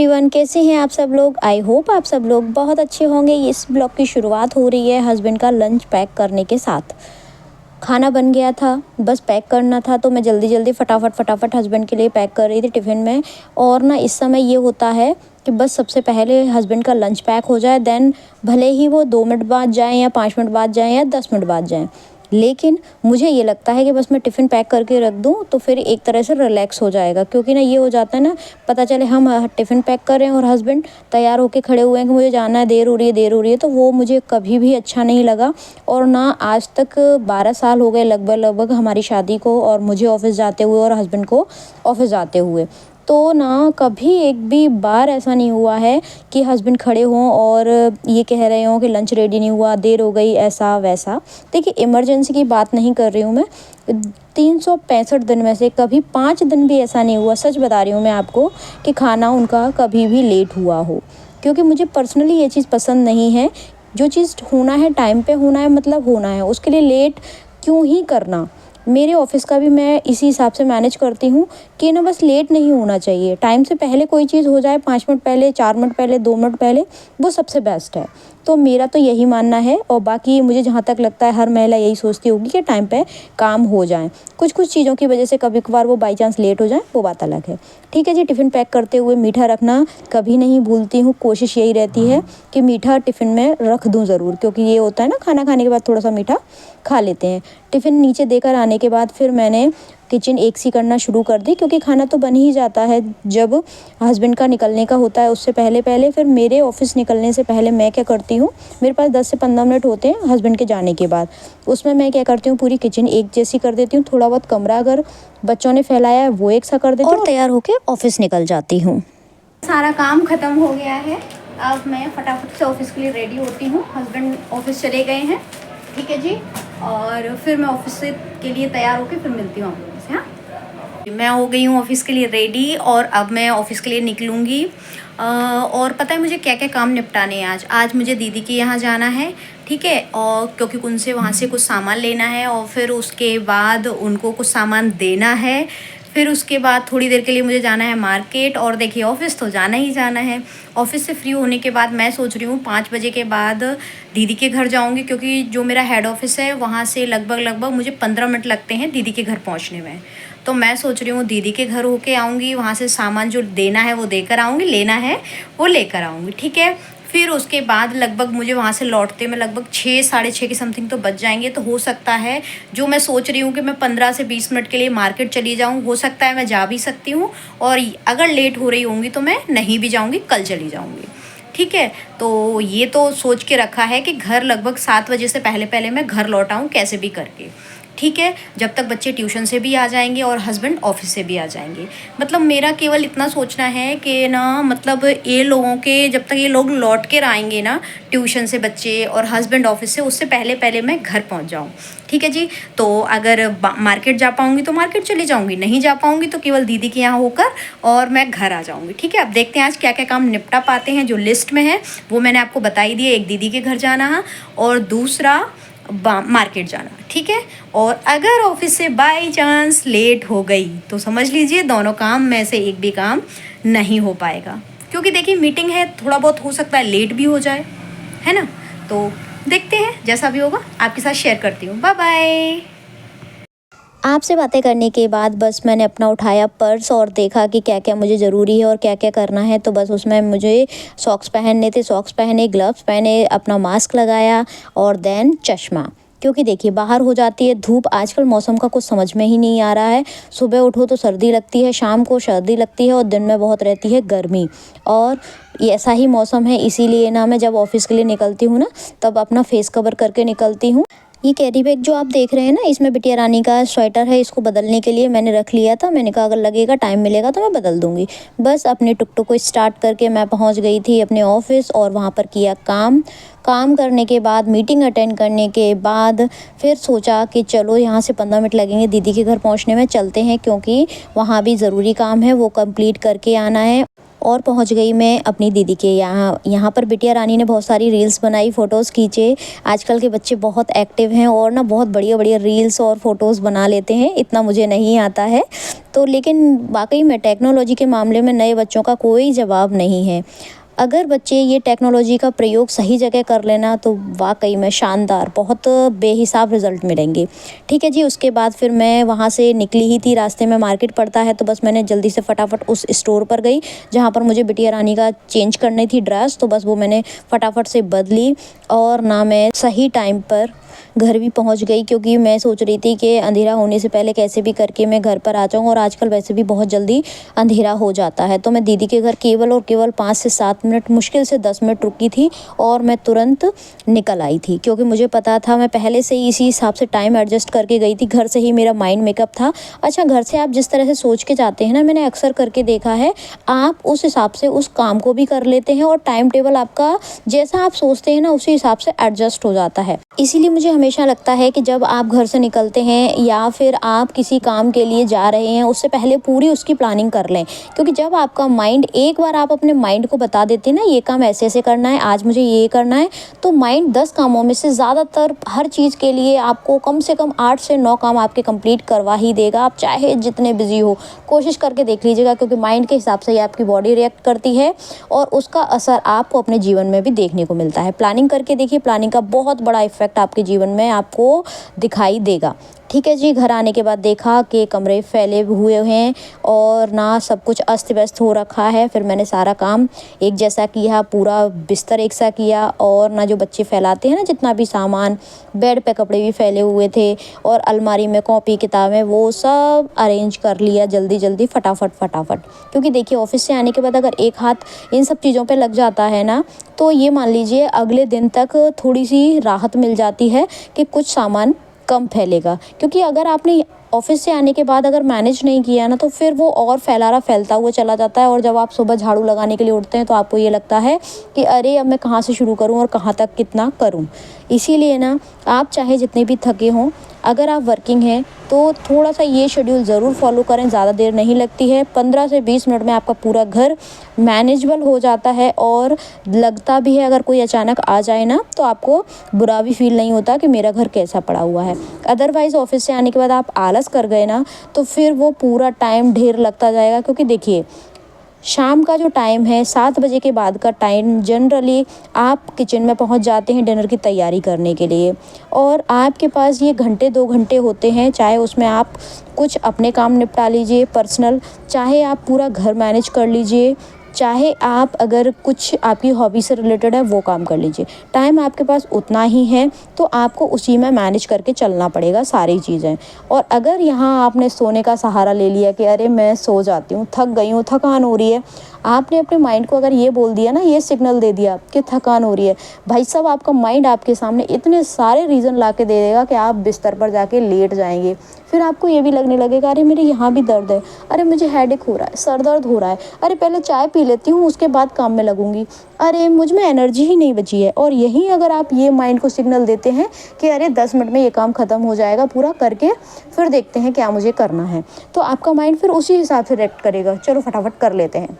Everyone, कैसे हैं आप सब लोग। आई होप आप सब लोग बहुत अच्छे होंगे। इस ब्लॉग की शुरुआत हो रही है हस्बैंड का लंच पैक करने के साथ। खाना बन गया था, बस पैक करना था, तो मैं जल्दी जल्दी फटाफट हस्बैंड के लिए पैक कर रही थी टिफ़िन में। और ना इस समय ये होता है कि बस सबसे पहले हस्बैंड का लंच पैक हो जाए, देन भले ही वो 2 मिनट बाद जाएँ या 5 मिनट बाद जाएँ या 10 मिनट बाद जाएँ, लेकिन मुझे ये लगता है कि बस मैं टिफ़िन पैक करके रख दूँ तो फिर एक तरह से रिलैक्स हो जाएगा। क्योंकि ना ये हो जाता है ना, पता चले हम टिफ़िन पैक कर रहे हैं और हस्बैंड तैयार होके खड़े हुए हैं कि मुझे जाना है, देर हो रही है, तो वो मुझे कभी भी अच्छा नहीं लगा। और ना आज तक 12 साल हो गए लगभग हमारी शादी को, और मुझे ऑफ़िस जाते हुए और हस्बैंड को ऑफ़िस जाते हुए। तो ना कभी एक भी बार ऐसा नहीं हुआ है कि हस्बैंड खड़े हों और ये कह रहे हों कि लंच रेडी नहीं हुआ, देर हो गई, ऐसा वैसा। देखिए, इमरजेंसी की बात नहीं कर रही हूँ मैं। 365 दिन में से कभी 5 दिन भी ऐसा नहीं हुआ, सच बता रही हूँ मैं आपको, कि खाना उनका कभी भी लेट हुआ हो। क्योंकि मुझे पर्सनली ये चीज़ पसंद नहीं है। जो चीज़ होना है टाइम पे होना है, मतलब होना है, उसके लिए लेट क्यों ही करना। मेरे ऑफ़िस का भी मैं इसी हिसाब से मैनेज करती हूँ कि ना बस लेट नहीं होना चाहिए। टाइम से पहले कोई चीज़ हो जाए, 5 मिनट पहले, 4 मिनट पहले, 2 मिनट पहले, वो सबसे बेस्ट है। तो मेरा तो यही मानना है। और बाकी मुझे जहाँ तक लगता है हर महिला यही सोचती होगी कि टाइम पे काम हो जाए। कुछ चीज़ों की वजह से कभी-कभार वो बाई चांस लेट हो जाए, वो बात अलग है। ठीक है जी, टिफ़िन पैक करते हुए मीठा रखना कभी नहीं भूलती हूँ। कोशिश यही रहती है कि मीठा टिफ़िन में रख दूँ ज़रूर, क्योंकि ये होता है ना, खाना खाने के बाद थोड़ा-सा मीठा खा लेते हैं। टिफ़िन नीचे देकर आने के बाद फिर मैंने किचन एक सी करना शुरू कर दी, क्योंकि खाना तो बन ही जाता है जब हस्बैंड का निकलने का होता है उससे पहले। फिर मेरे ऑफ़िस निकलने से पहले मैं क्या करती हूँ, मेरे पास 10 से 15 मिनट होते हैं हस्बैंड के जाने के बाद। उसमें मैं क्या करती हूँ, पूरी किचन एक जैसी कर देती हूँ। थोड़ा बहुत कमरा अगर बच्चों ने फैलाया है वो एक सा कर देती हूँ और तैयार होके ऑफ़िस निकल जाती हूँ। सारा काम ख़त्म हो गया है। अब मैं फटाफट से ऑफ़िस के लिए रेडी होती हूँ। हस्बैंड ऑफ़िस चले गए हैं, ठीक है जी। और फिर मैं ऑफ़िस के लिए तैयार होकर फिर मिलती हूँ आप लोगों से। हाँ, मैं हो गई हूँ ऑफ़िस के लिए रेडी, और अब मैं ऑफ़िस के लिए निकलूँगी। और पता है मुझे क्या क्या काम निपटाने हैं आज मुझे दीदी के यहाँ जाना है, ठीक है। और क्योंकि उनसे वहाँ से कुछ सामान लेना है, और फिर उसके बाद उनको कुछ सामान देना है। फिर उसके बाद थोड़ी देर के लिए मुझे जाना है मार्केट। और देखिए, ऑफ़िस तो जाना ही जाना है। ऑफ़िस से फ्री होने के बाद मैं सोच रही हूँ 5 बजे के बाद दीदी के घर जाऊँगी, क्योंकि जो मेरा हेड ऑफ़िस है वहाँ से लगभग मुझे 15 मिनट लगते हैं दीदी के घर पहुँचने में। तो मैं सोच रही हूँ दीदी के घर होके आऊँगी, वहाँ से सामान जो देना है वो देकर आऊँगी, लेना है वो लेकर आऊँगी, ठीक है। फिर उसके बाद लगभग मुझे वहाँ से लौटते में लगभग 6 साढ़े 6 के समथिंग तो बच जाएंगे। तो हो सकता है, जो मैं सोच रही हूँ कि मैं 15 से 20 मिनट के लिए मार्केट चली जाऊँ, हो सकता है मैं जा भी सकती हूँ। और अगर लेट हो रही होंगी तो मैं नहीं भी जाऊँगी, कल चली जाऊँगी, ठीक है। तो ये तो सोच के रखा है कि घर लगभग 7 बजे से पहले मैं घर लौट आऊँ कैसे भी करके, ठीक है। जब तक बच्चे ट्यूशन से भी आ जाएंगे और हस्बैंड ऑफिस से भी आ जाएंगे। मतलब मेरा केवल इतना सोचना है कि ना, मतलब ये लोगों के, जब तक ये लोग लौट कर आएंगे ना ट्यूशन से बच्चे और हस्बैंड ऑफिस से, उससे पहले मैं घर पहुंच जाऊं, ठीक है जी। तो अगर मार्केट जा पाऊंगी तो मार्केट चली जाऊंगी, नहीं जा पाऊंगी तो केवल दीदी के यहाँ होकर और मैं घर आ जाऊंगी, ठीक है। अब देखते हैं आज क्या क्या काम निपटा पाते हैं। जो लिस्ट में है वो मैंने आपको बता ही दिया। एक दीदी के घर जाना है और दूसरा मार्केट जाना, ठीक है। और अगर ऑफिस से बाय चांस लेट हो गई तो समझ लीजिए दोनों काम में से एक भी काम नहीं हो पाएगा। क्योंकि देखिए, मीटिंग है, थोड़ा बहुत हो सकता है लेट भी हो जाए, है ना। तो देखते हैं, जैसा भी होगा आपके साथ शेयर करती हूँ। Bye bye. आपसे बातें करने के बाद बस मैंने अपना उठाया पर्स और देखा कि क्या क्या मुझे ज़रूरी है और क्या क्या करना है। तो बस उसमें मुझे सॉक्स पहनने थे, सॉक्स पहने, ग्लव्स पहने, अपना मास्क लगाया और देन चश्मा। क्योंकि देखिए, बाहर हो जाती है धूप, आजकल मौसम का कुछ समझ में ही नहीं आ रहा है। सुबह उठो तो सर्दी लगती है, शाम को सर्दी लगती है और दिन में बहुत रहती है गर्मी। और ये ऐसा ही मौसम है, इसीलिए ना मैं जब ऑफ़िस के लिए निकलती हूँ ना, तब अपना फेस कवर करके निकलती हूँ। ये कैरी बैग जो आप देख रहे हैं ना, इसमें बिटिया रानी का स्वेटर है। इसको बदलने के लिए मैंने रख लिया था। मैंने कहा अगर लगेगा, टाइम मिलेगा तो मैं बदल दूँगी। बस अपने टुकटुक को स्टार्ट करके मैं पहुंच गई थी अपने ऑफ़िस, और वहां पर किया काम करने के बाद, मीटिंग अटेंड करने के बाद, फिर सोचा कि चलो यहाँ से 15 मिनट लगेंगे दीदी के घर पहुँचने में, चलते हैं, क्योंकि वहाँ भी ज़रूरी काम है, वो कंप्लीट करके आना है। और पहुंच गई मैं अपनी दीदी के यहाँ पर बिटिया रानी ने बहुत सारी रील्स बनाई, फ़ोटोज़ खींचे। आजकल के बच्चे बहुत एक्टिव हैं और ना बहुत बढ़िया बढ़िया रील्स और फ़ोटोज़ बना लेते हैं, इतना मुझे नहीं आता है तो। लेकिन वाकई में टेक्नोलॉजी के मामले में नए बच्चों का कोई जवाब नहीं है। अगर बच्चे ये टेक्नोलॉजी का प्रयोग सही जगह कर लेना तो वाकई में शानदार, बहुत बेहिसाब रिज़ल्ट मिलेंगे। ठीक है जी, उसके बाद फिर मैं वहाँ से निकली ही थी, रास्ते में मार्केट पड़ता है तो बस मैंने जल्दी से फटाफट उस स्टोर पर गई जहाँ पर मुझे बिटिया रानी का चेंज करनी थी ड्रेस, तो बस वो मैंने फटाफट से बदली और ना मैं सही टाइम पर घर भी पहुंच गई, क्योंकि मैं सोच रही थी कि अंधेरा होने से पहले कैसे भी करके मैं घर पर आ जाऊं, और आजकल वैसे भी बहुत जल्दी अंधेरा हो जाता है। तो मैं दीदी के घर केवल और केवल 5 से 7 मिनट, मुश्किल से 10 मिनट रुकी थी और मैं तुरंत निकल आई थी, क्योंकि मुझे पता था, मैं पहले से ही इसी हिसाब से टाइम एडजस्ट करके गई थी। घर से ही मेरा माइंड मेकअप था। अच्छा, घर से आप जिस तरह से सोच के जाते हैं ना, मैंने अक्सर करके देखा है, आप उस हिसाब से उस काम को भी कर लेते हैं और टाइम टेबल आपका जैसा आप सोचते हैं ना उसी हिसाब से एडजस्ट हो जाता है। इसीलिए मुझे हमेशा लगता है कि जब आप घर से निकलते हैं या फिर आप किसी काम के लिए जा रहे हैं, उससे पहले पूरी उसकी प्लानिंग कर लें, क्योंकि जब आपका माइंड, एक बार आप अपने माइंड को बता देते हैं ना ये काम ऐसे ऐसे करना है, आज मुझे ये करना है, तो माइंड 10 कामों में से ज़्यादातर हर चीज़ के लिए आपको कम से कम 8 से 9 काम आपके कंप्लीट करवा ही देगा। आप चाहे जितने बिजी हो, कोशिश करके देख लीजिएगा, क्योंकि माइंड के हिसाब से ही आपकी बॉडी रिएक्ट करती है और उसका असर आपको अपने जीवन में भी देखने को मिलता है। प्लानिंग करके देखिए, प्लानिंग का बहुत बड़ा इफेक्ट आपके जीवन में आपको दिखाई देगा। ठीक है जी, घर आने के बाद देखा कि कमरे फैले हुए हैं और ना सब कुछ अस्त व्यस्त हो रखा है। फिर मैंने सारा काम एक जैसा किया, पूरा बिस्तर एक सा किया, और ना जो बच्चे फैलाते हैं ना जितना भी सामान, बेड पे कपड़े भी फैले हुए थे और अलमारी में कॉपी किताबें, वो सब अरेंज कर लिया जल्दी जल्दी फटाफट। क्योंकि देखिए, ऑफिस से आने के बाद अगर एक हाथ इन सब चीज़ों पे लग जाता है ना, तो ये मान लीजिए अगले दिन तक थोड़ी सी राहत मिल जाती है कि कुछ सामान कम फैलेगा। क्योंकि अगर आपने ऑफिस से आने के बाद अगर मैनेज नहीं किया ना, तो फिर वो और फैलता हुआ चला जाता है, और जब आप सुबह झाड़ू लगाने के लिए उठते हैं तो आपको ये लगता है कि अरे अब मैं कहाँ से शुरू करूँ और कहाँ तक कितना करूँ। इसीलिए ना, आप चाहे जितने भी थके हों, अगर आप वर्किंग हैं तो थोड़ा सा ये शेड्यूल ज़रूर फॉलो करें। ज़्यादा देर नहीं लगती है, 15 से 20 मिनट में आपका पूरा घर मैनेजेबल हो जाता है, और लगता भी है अगर कोई अचानक आ जाए ना, तो आपको बुरा भी फील नहीं होता कि मेरा घर कैसा पड़ा हुआ है। अदरवाइज़ ऑफिस से आने के बाद आप आलस कर गए ना, तो फिर वो पूरा टाइम ढेर लगता जाएगा। क्योंकि देखिए, शाम का जो टाइम है, 7 बजे के बाद का टाइम, जनरली आप किचन में पहुंच जाते हैं डिनर की तैयारी करने के लिए, और आपके पास ये घंटे 2 घंटे होते हैं। चाहे उसमें आप कुछ अपने काम निपटा लीजिए पर्सनल, चाहे आप पूरा घर मैनेज कर लीजिए, चाहे आप अगर कुछ आपकी हॉबी से रिलेटेड है वो काम कर लीजिए। टाइम आपके पास उतना ही है, तो आपको उसी में मैनेज करके चलना पड़ेगा सारी चीज़ें। और अगर यहाँ आपने सोने का सहारा ले लिया कि अरे मैं सो जाती हूँ, थक गई हूँ, थकान हो रही है, आपने अपने माइंड को अगर ये बोल दिया ना, ये सिग्नल दे दिया कि थकान हो रही है, भाई साहब आपका माइंड आपके सामने इतने सारे रीज़न ला के दे देगा कि आप बिस्तर पर जाके लेट जाएंगे। फिर आपको ये भी लगने लगेगा, अरे मेरे यहाँ भी दर्द है, अरे मुझे हेडेक हो रहा है, सर दर्द हो रहा है, अरे पहले चाय पी लेती हूँ उसके बाद काम में लगूंगी, अरे मुझ में एनर्जी ही नहीं बची है। और यही अगर आप ये माइंड को सिग्नल देते हैं कि अरे 10 मिनट में ये काम ख़त्म हो जाएगा, पूरा करके फिर देखते हैं क्या मुझे करना है, तो आपका माइंड फिर उसी हिसाब से रिएक्ट करेगा, चलो फटाफट कर लेते हैं।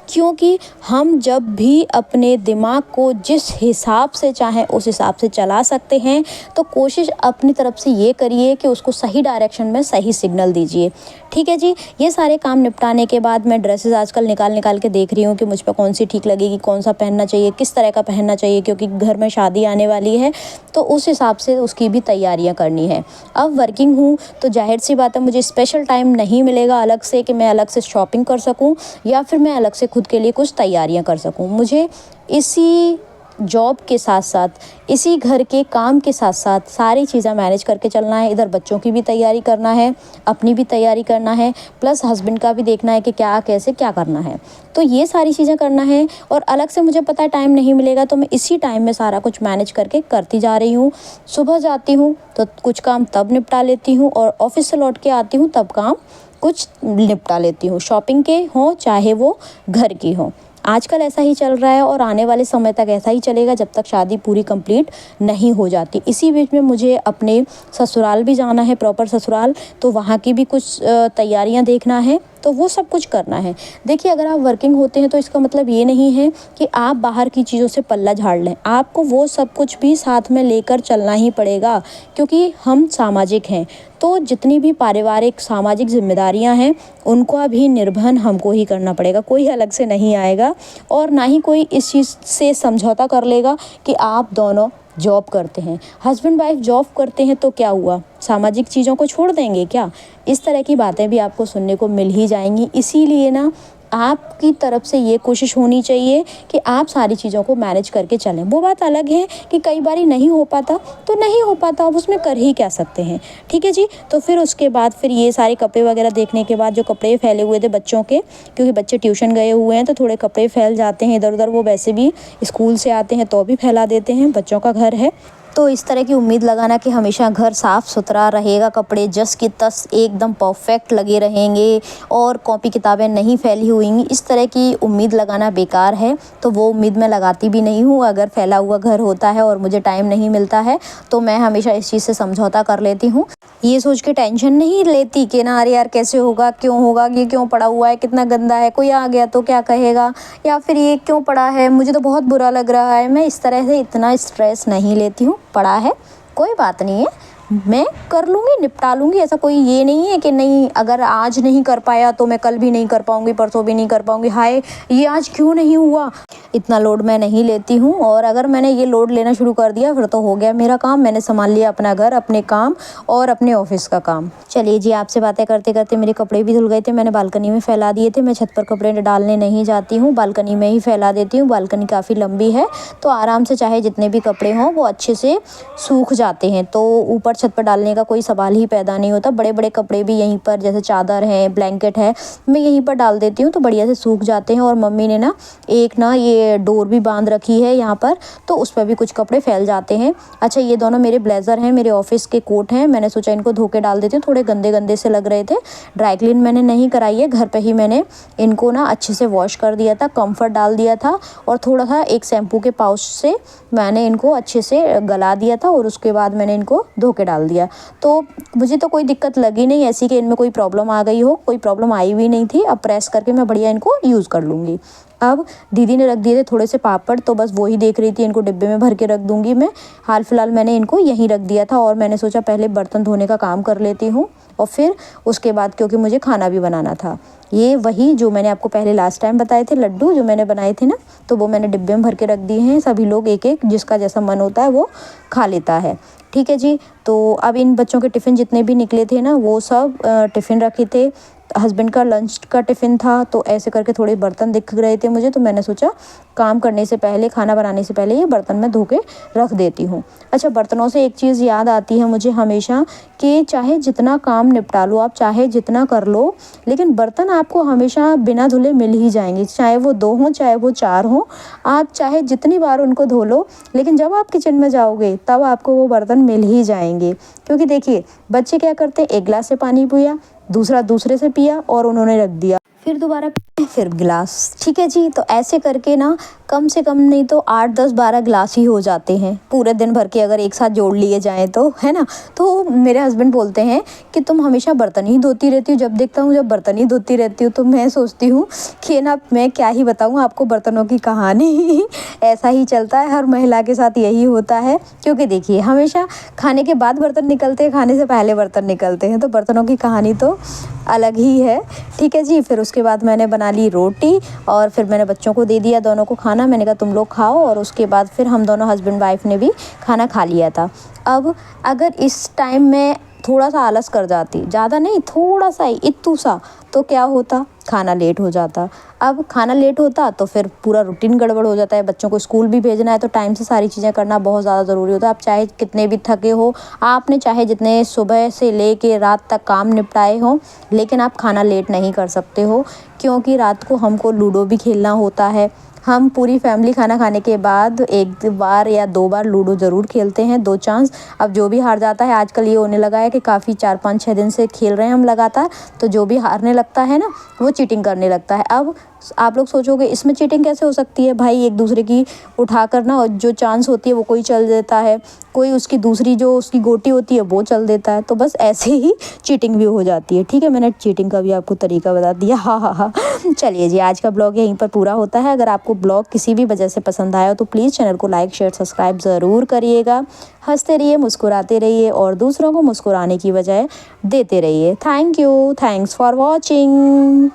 क्योंकि हम जब भी अपने दिमाग को जिस हिसाब से चाहें उस हिसाब से चला सकते हैं, तो कोशिश अपनी तरफ से ये करिए कि उसको सही डायरेक्शन में सही सिग्नल दीजिए। ठीक है जी, ये सारे काम निपटाने के बाद मैं ड्रेसेस आजकल निकाल के देख रही हूँ कि मुझ पर कौन सी ठीक लगेगी, कौन सा पहनना चाहिए, किस तरह का पहनना चाहिए, क्योंकि घर में शादी आने वाली है, तो उस हिसाब से उसकी भी तैयारियाँ करनी है। अब वर्किंग हूँ तो जाहिर सी बात है, मुझे स्पेशल टाइम नहीं मिलेगा अलग से कि मैं अलग से शॉपिंग कर सकूँ या फिर मैं अलग से खुद के लिए कुछ तैयारियां कर सकूं। मुझे इसी जॉब के साथ साथ, इसी घर के काम के साथ साथ सारी चीज़ें मैनेज करके चलना है। इधर बच्चों की भी तैयारी करना है, अपनी भी तैयारी करना है, प्लस हस्बैंड का भी देखना है कि क्या कैसे क्या करना है, तो ये सारी चीज़ें करना है। और अलग से मुझे पता है टाइम नहीं मिलेगा, तो मैं इसी टाइम में सारा कुछ मैनेज करके करती जा रही हूँ। सुबह जाती हूँ तो कुछ काम तब निपटा लेती हूँ, और ऑफिस से लौट के आती हूँ तब काम कुछ निपटा लेती हूँ, शॉपिंग के हों चाहे वो घर की हों। आजकल ऐसा ही चल रहा है और आने वाले समय तक ऐसा ही चलेगा जब तक शादी पूरी कंप्लीट नहीं हो जाती। इसी बीच में मुझे अपने ससुराल भी जाना है, प्रॉपर ससुराल, तो वहाँ की भी कुछ तैयारियां देखना है। तो वो सब कुछ करना है। देखिए, अगर आप वर्किंग होते हैं तो इसका मतलब ये नहीं है कि आप बाहर की चीज़ों से पल्ला झाड़ लें, आपको वो सब कुछ भी साथ में लेकर चलना ही पड़ेगा, क्योंकि हम सामाजिक हैं। तो जितनी भी पारिवारिक सामाजिक जिम्मेदारियां हैं उनका भी निर्वहन हमको ही करना पड़ेगा, कोई अलग से नहीं आएगा। और ना ही कोई इस चीज़ से समझौता कर लेगा कि आप दोनों जॉब करते हैं, हस्बैंड वाइफ जॉब करते हैं तो क्या हुआ, सामाजिक चीज़ों को छोड़ देंगे क्या? इस तरह की बातें भी आपको सुनने को मिल ही जाएंगी। इसीलिए ना आपकी तरफ से ये कोशिश होनी चाहिए कि आप सारी चीज़ों को मैनेज करके चलें। वो बात अलग है कि कई बारी नहीं हो पाता तो नहीं हो पाता, अब उसमें कर ही क्या सकते हैं। ठीक है जी। तो फिर उसके बाद फिर ये सारे कपड़े वगैरह देखने के बाद, जो कपड़े फैले हुए थे बच्चों के, क्योंकि बच्चे ट्यूशन गए हुए हैं तो थोड़े कपड़े फैल जाते हैं इधर उधर, वो वैसे भी स्कूल से आते हैं तो भी फैला देते हैं, बच्चों का घर है। तो इस तरह की उम्मीद लगाना कि हमेशा घर साफ़ सुथरा रहेगा, कपड़े जस की तस एकदम परफेक्ट लगे रहेंगे और कॉपी किताबें नहीं फैली हुई, इस तरह की उम्मीद लगाना बेकार है। तो वो उम्मीद मैं लगाती भी नहीं हूँ। अगर फैला हुआ घर होता है और मुझे टाइम नहीं मिलता है तो मैं हमेशा इस चीज़ से समझौता कर लेती हूँ। ये सोच के टेंशन नहीं लेती कि ना अरे यार कैसे होगा, क्यों होगा, ये क्यों पड़ा हुआ है, कितना गंदा है, कोई आ गया तो क्या कहेगा, या फिर ये क्यों पड़ा है, मुझे तो बहुत बुरा लग रहा है। मैं इस तरह से इतना स्ट्रेस नहीं लेती हूँ। पड़ा है कोई बात नहीं है, मैं कर लूँगी, निपटा लूँगी। ऐसा कोई ये नहीं है कि नहीं, अगर आज नहीं कर पाया तो मैं कल भी नहीं कर पाऊँगी, परसों भी नहीं कर पाऊँगी, हाय ये आज क्यों नहीं हुआ, इतना लोड मैं नहीं लेती हूँ। और अगर मैंने ये लोड लेना शुरू कर दिया फिर तो हो गया मेरा काम, मैंने संभाल लिया अपना घर, अपने काम और अपने ऑफिस का काम। चलिए जी, आपसे बातें करते करते मेरे कपड़े भी धुल गए थे, मैंने बालकनी में फैला दिए थे। मैं छत पर कपड़े डालने नहीं जाती हूँ, बालकनी में ही फैला देती हूँ। बालकनी काफ़ी लंबी है तो आराम से चाहे जितने भी कपड़े हों वो अच्छे से सूख जाते हैं, तो ऊपर छत पर डालने का कोई सवाल ही पैदा नहीं होता। बड़े बड़े कपड़े भी यहीं पर, जैसे चादर है, ब्लैंकेट है, मैं यहीं पर डाल देती हूँ तो बढ़िया से सूख जाते हैं। और मम्मी ने ना एक ना ये डोर भी बांध रखी है यहाँ पर, तो उस पर भी कुछ कपड़े फैल जाते हैं। अच्छा, ये दोनों मेरे ब्लेज़र हैं, मेरे ऑफिस के कोट हैं, मैंने सोचा इनको धो के डाल देती हूँ, थोड़े गंदे गंदे से लग रहे थे। ड्राई क्लीन मैंने नहीं कराई है, घर पे ही मैंने इनको ना अच्छे से वॉश कर दिया था, कम्फर्ट डाल दिया था और थोड़ा सा एक शैम्पू के पाउच से मैंने इनको अच्छे से गला दिया था और उसके बाद मैंने इनको धो के डाल दिया। तो मुझे तो कोई दिक्कत लगी नहीं ऐसी कि इनमें कोई प्रॉब्लम आ गई हो, कोई प्रॉब्लम आई भी नहीं थी। अब प्रेस करके मैं बढ़िया इनको यूज़ कर लूँगी। अब दीदी ने रख दिए थे थोड़े से पापड़, तो बस वही देख रही थी, इनको डिब्बे में भर के रख दूँगी मैं। हाल फिलहाल मैंने इनको यहीं रख दिया था और मैंने सोचा पहले बर्तन धोने का काम कर लेती हूँ और फिर उसके बाद, क्योंकि मुझे खाना भी बनाना था। ये वही जो मैंने आपको पहले लास्ट टाइम बताए थे लड्डू जो मैंने बनाए थे ना, तो वो मैंने डिब्बे में भर के रख दिए हैं। सभी लोग एक एक जिसका जैसा मन होता है वो खा लेता है। ठीक है जी। तो अब इन बच्चों के टिफ़िन जितने भी निकले थे ना वो सब टिफ़िन रखे थे, हस्बैंड का लंच का टिफ़िन था, तो ऐसे करके थोड़े बर्तन दिख रहे थे मुझे, तो मैंने सोचा काम करने से पहले, खाना बनाने से पहले ये बर्तन मैं धो के रख देती हूँ। अच्छा, बर्तनों से एक चीज़ याद आती है मुझे हमेशा कि चाहे जितना काम निपटा लो आप, चाहे जितना कर लो, लेकिन बर्तन आपको हमेशा बिना धुले मिल ही जाएंगे, चाहे वो 2 हों चाहे वो 4 हों। आप चाहे जितनी बार उनको धो लो, लेकिन जब आप किचन में जाओगे तब आपको वो बर्तन मिल ही जाएंगे। क्योंकि देखिए बच्चे क्या करते हैं, एक गिलास से पानी पिया, दूसरा दूसरे से पिया और उन्होंने रख दिया, फिर दोबारा फिर गिलास। ठीक है जी। तो ऐसे करके ना कम से कम नहीं तो 8, 10, 12 गिलास ही हो जाते हैं पूरे दिन भर के, अगर एक साथ जोड़ लिए जाएं तो, है ना। तो मेरे हस्बैंड बोलते हैं कि तुम हमेशा बर्तन ही धोती रहती हो। जब देखता हूँ जब बर्तन ही धोती रहती हूँ तो मैं सोचती हूँ कि ना मैं क्या ही बताऊँ आपको बर्तनों की कहानी ऐसा ही चलता है, हर महिला के साथ यही होता है। क्योंकि देखिए हमेशा खाने के बाद बर्तन निकलते हैं, खाने से पहले बर्तन निकलते हैं, तो बर्तनों की कहानी तो अलग ही है। ठीक है जी। फिर उसके बाद मैंने बना ली रोटी और फिर मैंने बच्चों को दे दिया दोनों को खाना, मैंने कहा तुम लोग खाओ, और उसके बाद फिर हम दोनों हस्बैंड वाइफ ने भी खाना खा लिया था। अब अगर इस टाइम में थोड़ा सा आलस कर जाती, ज़्यादा नहीं थोड़ा सा ही, इत्तू सा, तो क्या होता, खाना लेट हो जाता। अब खाना लेट होता तो फिर पूरा रूटीन गड़बड़ हो जाता है, बच्चों को स्कूल भी भेजना है तो टाइम से सारी चीज़ें करना बहुत ज़्यादा ज़रूरी होता है। आप चाहे कितने भी थके हो, आपने चाहे जितने सुबह से लेके रात तक काम निपटाए हो, लेकिन आप खाना लेट नहीं कर सकते हो, क्योंकि रात को हमको लूडो भी खेलना होता है। हम पूरी फैमिली खाना खाने के बाद 1 बार या 2 बार लूडो ज़रूर खेलते हैं, 2 चांस। अब जो भी हार जाता है, आजकल ये होने लगा है कि काफ़ी 4, 5, 6 दिन से खेल रहे हैं हम लगातार, तो जो भी हारने लगता है ना वो चीटिंग करने लगता है। अब आप लोग सोचोगे इसमें चीटिंग कैसे हो सकती है भाई, एक दूसरे की उठा कर ना जो चांस होती है वो कोई चल देता है, कोई उसकी दूसरी जो उसकी गोटी होती है वो चल देता है, तो बस ऐसे ही चीटिंग भी हो जाती है। ठीक है, मैंने चीटिंग का भी आपको तरीका बता दिया। हाँ। चलिए जी, आज का ब्लॉग यहीं पर पूरा होता है। अगर आपको ब्लॉग किसी भी वजह से पसंद आया तो प्लीज़ चैनल को लाइक शेयर सब्सक्राइब ज़रूर करिएगा। हंसते रहिए, मुस्कुराते रहिए और दूसरों को मुस्कुराने की बजाय देते रहिए। Thank you, thanks for watching.